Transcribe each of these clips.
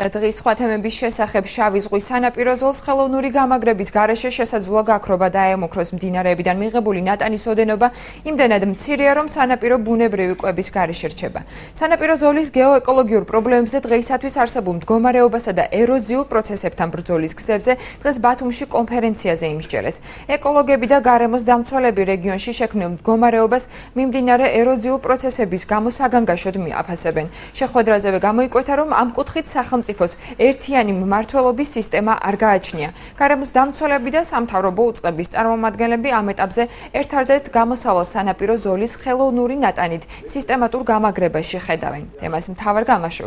დღის სხვა თემების შესახებ შავი ზღვის სანაპირო ზოლს ხელოვნური გამაგრების გარეშე შესაძლოა გაქრობა დაემუქროს მდინარეებიდან მიღებული ნატანის ოდენობა იმდენად მცირეა, რომ სანაპირო ბუნებრივი კვების გარეშე რჩება. სანაპირო ზოლის გეოეკოლოგიურ პრობლემებზე დღეისათვის არსებულ მდგომარეობასა და ეროზიულ პროცესებთან ბრძოლის გზებზე დღეს ბათუმში კონფერენციაზე იმსჯელეს. ეკოლოგები და გარემოს დამცველები რეგიონში შექმნილ მდგომარეობას მიმდინარე ეროზიულ პროცესების გამო საგანგაშოდ მიაფასებენ. შეხვედრაზევე გამოიკვეთა, რომ ამ კუთხით სახელმწიფოს ერთიანი მმართველობის სისტემა არ გააჩნია. გარემოს დამცველები და სამთავრობო უწყების წარმომადგენლები ამ ეტაპზე ერთადერთ გამოსავალ სანაპირო ზოლის ხელოვნური ნატანით სისტემატურ გამაგრებაში ხედავენ. თემას მთავარ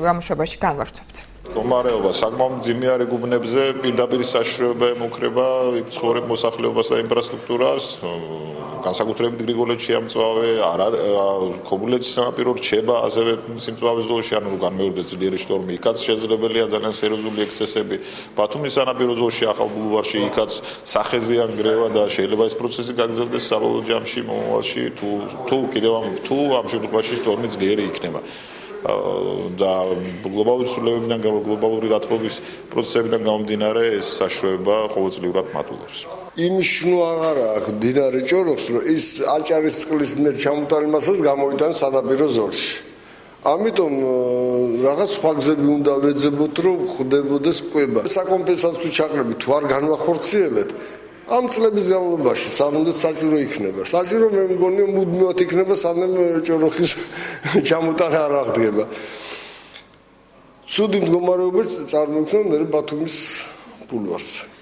გამოშვებაში განვარცხობთ. მდგომარეობა საკმაოდ მძიმე არის გუბნებზე, პირდაპირ საშიშროება ემუქრება ცხოვრებ მოსახლეობას და ინფრასტრუქტურას, განსაკუთრებით გრიგოლეთში ამწვავე, ქობულეთის სანაპირო რჩება, ასევე სიმწვავეს ზოლში, ანუ განმეორდეს ძლიერი შტორმი, იქაც შესაძლებელია ძალიან სერიოზული ექსცესები. ბათუმის სანაპირო ზოლში, ახალ ბულვარში, იქაც სახეზე ანგრევა და შეიძლება ეს პროცესი გაგრძელდეს საბოლოო ჯამში, მომავალში, თუ ამ შემთხვევაში შტორმი ძლიერი იქნება. და გლობალური ცვლილებებიდან გლობალური გათბობის პროცესებიდან გამომდინარე ეს საშიშროება ყოველწლიურად მატულობს. იმის შნო აღარა აქვს მდინარე ჭოროხს, რომ ის აჭარის წყლის მიერ ჩამოტანილ მასას გამოვიტანს სანაპირო ზოლში. ამიტომ რაღაც სხვა გზები უნდა ვეძებოთ, რომ ხდებოდეს კვება. საკომპენსაციო ჩაკრები თუ არ განვახორციელებთ, ამ წლების განმავლობაში სანამდე საჭირო იქნება. საჭირო მე მგონი მუდმივად იქნება, სანამ ჭოროხის ჩამოტანა არ აღდგება. ცუდი მდგომარეობა წარმოიქმნა მე ბათუმის ბულვარზე.